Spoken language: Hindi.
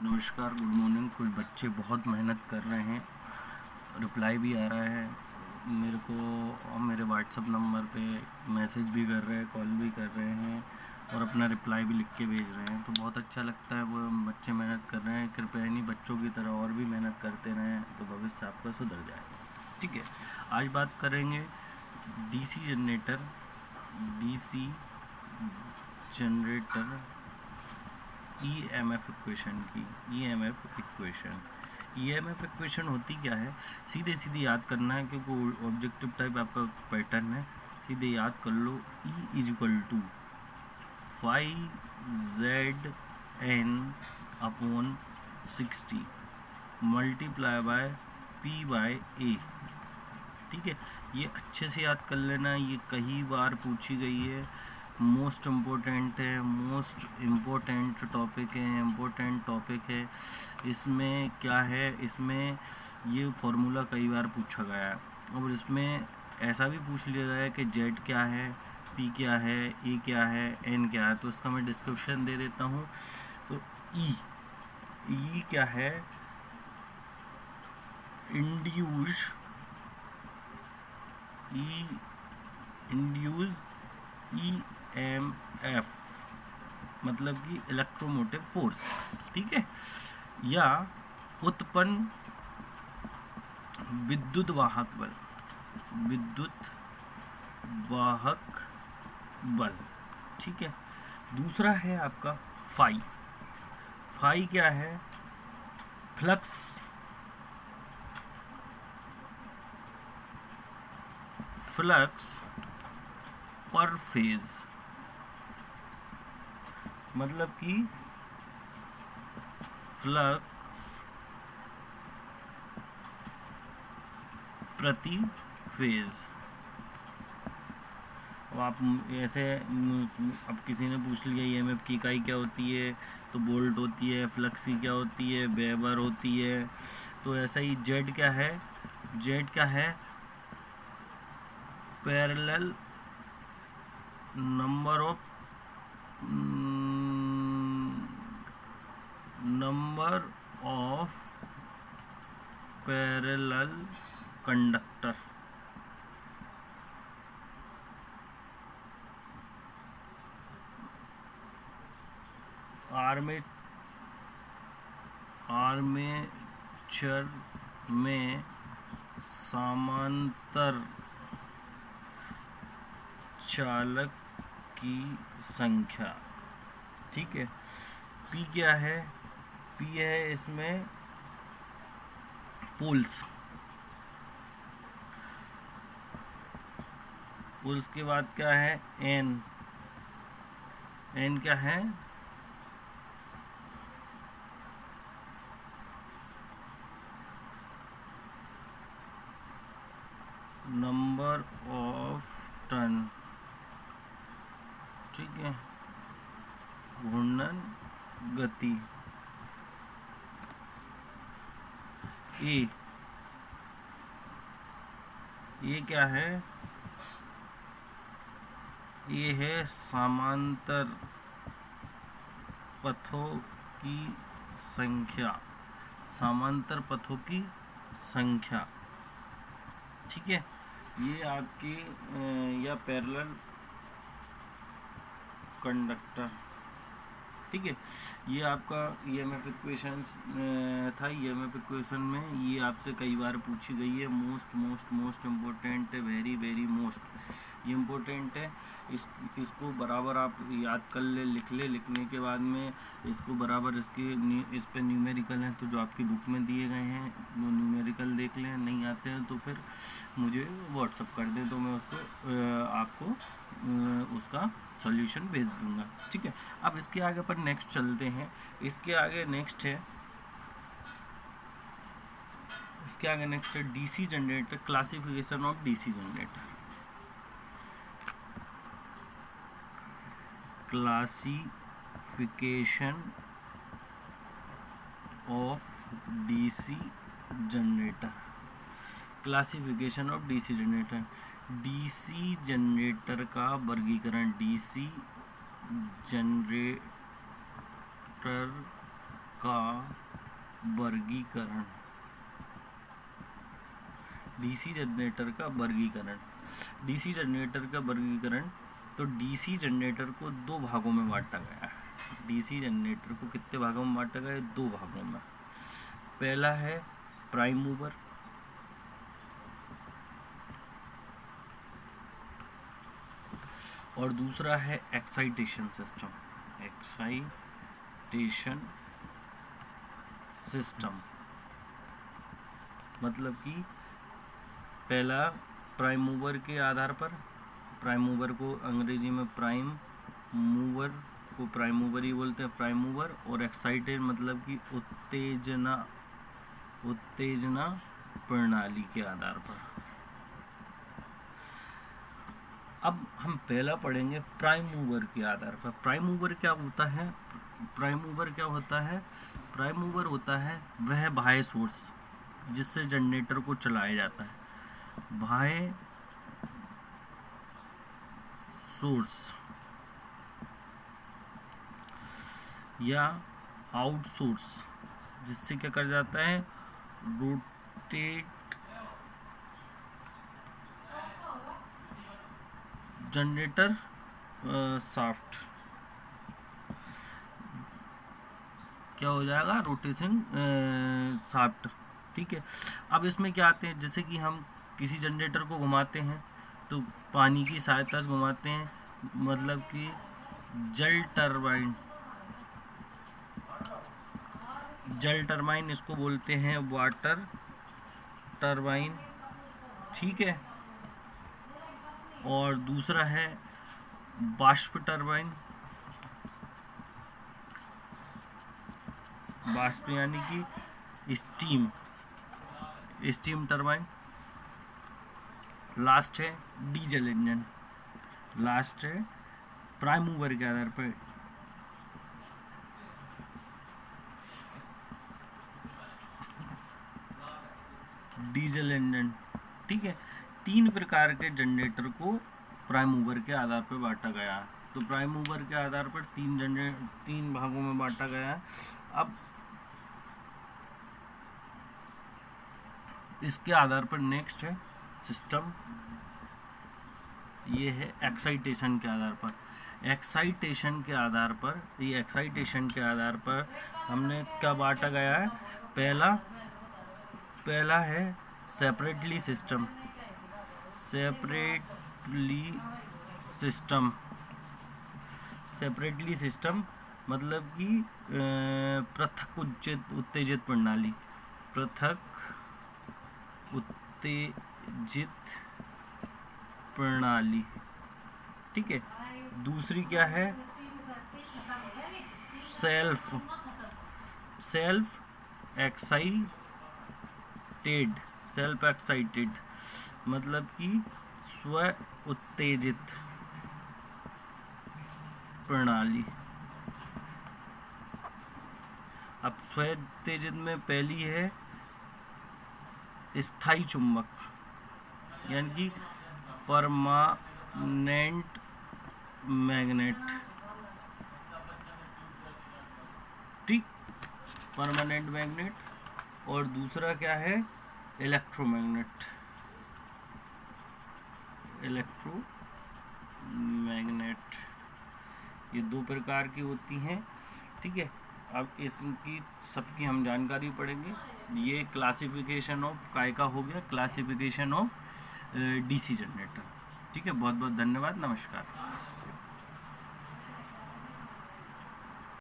नमस्कार, गुड मॉर्निंग। कुछ बच्चे बहुत मेहनत कर रहे हैं, रिप्लाई भी आ रहा है मेरे को, और मेरे व्हाट्सअप नंबर पे मैसेज भी कर रहे हैं, कॉल भी कर रहे हैं और अपना रिप्लाई भी लिख के भेज रहे हैं। तो बहुत अच्छा लगता है, वो बच्चे मेहनत कर रहे हैं। कृपया इन्हीं बच्चों की तरह और भी मेहनत करते रहें तो भविष्य आपका सुधर जाएगा। ठीक है, आज बात करेंगे डीसी जनरेटर ईएमएफ इक्वेशन की। ईएमएफ इक्वेशन होती क्या है, सीधे सीधे याद करना है क्योंकि ऑब्जेक्टिव टाइप आपका पैटर्न है। सीधे याद कर लो, E equal to 5ZN/60 multiply by P/A। ठीक है, ये अच्छे से याद कर लेना, ये कई बार पूछी गई है, मोस्ट इम्पोर्टेंट है, मोस्ट इम्पोर्टेंट टॉपिक है। इसमें क्या है, इसमें ये फॉर्मूला कई बार पूछा गया है और इसमें ऐसा भी पूछ लिया गया है कि जेड क्या है, पी क्या है, ए क्या है, एन क्या है। तो इसका मैं डिस्क्रिप्शन दे देता हूँ। तो ई क्या है, इंड्यूस EMF मतलब कि इलेक्ट्रोमोटिव फोर्स। ठीक है, या उत्पन्न विद्युत वाहक बल। ठीक है, दूसरा है आपका फाई क्या है, फ्लक्स पर फेज, मतलब कि फ्लक्स प्रति फेज। अब आप ऐसे, अब किसी ने पूछ लिया ईएमएफ की इकाई क्या होती है, तो वोल्ट होती है। फ्लक्स की क्या होती है, वेबर होती है। तो ऐसा ही जेड क्या है, parallel number of parallel conductor. Armature में समांतर चालक की संख्या। ठीक है, पी क्या है, पी है इसमें पोल्स के बाद क्या है, एन क्या है, नंबर ऑफ टर्न। ठीक है, घूर्णन गति। ये क्या है, ये है समांतर पथों की संख्या। ठीक है, ये आपकी या पैरेलल कंडक्टर। ठीक है, ये आपका ईएमएफ इक्वेशंस था। ईएमएफ इक्वेशन में ये आपसे कई बार पूछी गई है। मोस्ट इम्पोर्टेंट है, वेरी मोस्ट इम्पोर्टेंट है। इसको बराबर आप याद कर ले, लिख ले। लिखने के बाद में इसको बराबर इस पे न्यूमेरिकल हैं तो जो आपकी बुक में दिए गए हैं वो न्यूमेरिकल देख लें। नहीं आते हैं तो फिर मुझे व्हाट्सअप कर दें तो मैं उसको आपको उसका सॉल्यूशन भेज दूंगा। ठीक है, अब इसके आगे पर नेक्स्ट चलते हैं। इसके आगे नेक्स्ट है DC generator, classification of DC generator. Classification of DC generator. DC generator का वर्गीकरण, डीसी जनरेटर का वर्गीकरण, डीसी जनरेटर का वर्गीकरण, डीसी जनरेटर का वर्गीकरण। तो डीसी जनरेटर को दो भागों में बांटा गया है। डीसी जनरेटर को कितने भागों में बांटा गया है? दो भागों में। पहला है प्राइम मूवर, और दूसरा है एक्साइटेशन सिस्टम। एक्साइटेशन सिस्टम मतलब कि पहला प्राइम मूवर के आधार पर, प्राइम मूवर को अंग्रेजी में प्राइम मूवर को प्राइम मूवर ही बोलते हैं, प्राइम मूवर। और एक्साइटेड मतलब कि उत्तेजना प्रणाली के आधार पर। अब हम पहला पढ़ेंगे प्राइम मूवर के आधार पर। प्राइम मूवर क्या होता है? प्राइम मूवर क्या होता है? प्राइम मूवर होता है वह बाह्य सोर्स जिससे जनरेटर को चलाया जाता है। बाह्य सोर्स या आउटसोर्स जिससे क्या कर जाता है? रोटेट जनरेटर शाफ्ट क्या हो जाएगा? Rotation shaft. ठीक है। अब इसमें क्या आते हैं, जैसे कि हम किसी जनरेटर को घुमाते हैं तो पानी की सहायता से घुमाते हैं, मतलब कि जल टरबाइन, जल टरबाइन इसको बोलते हैं, वाटर टरबाइन। ठीक है। और दूसरा है बाष्प टरबाइन, बाष्प यानी कि स्टीम, स्टीम टरबाइन। लास्ट है डीजल इंजन। लास्ट है प्राइम मूवर के आधार पर डीजल इंजन। ठीक है। तीन प्रकार के जनरेटर को प्राइम मूवर के आधार पर बांटा गया है। तो प्राइम मूवर के आधार पर तीन भागों में बांटा गया है। अब इसके आधार पर नेक्स्ट है सिस्टम, ये है एक्साइटेशन के आधार पर। एक्साइटेशन के आधार पर, ये एक्साइटेशन के आधार पर हमने क्या बांटा गया है? पहला है सेपरेटली सिस्टम। सेपरेटली सिस्टम मतलब कि पृथक उत्तेजित प्रणाली, पृथक उत्तेजित प्रणाली। ठीक है। दूसरी क्या है? सेल्फ एक्साइटेड मतलब कि स्व उत्तेजित प्रणाली। अब स्व उत्तेजित में पहली है स्थायी चुंबक, यानी कि परमानेंट मैग्नेट। ठीक, परमानेंट मैग्नेट। और दूसरा क्या है? इलेक्ट्रोमैग्नेट। ये दो प्रकार की होती हैं। ठीक है। अब इसकी सबकी हम जानकारी पढ़ेंगे। ये क्लासिफिकेशन ऑफ काय का हो गया, क्लासिफिकेशन ऑफ डीसी जनरेटर। ठीक है। बहुत बहुत धन्यवाद। नमस्कार।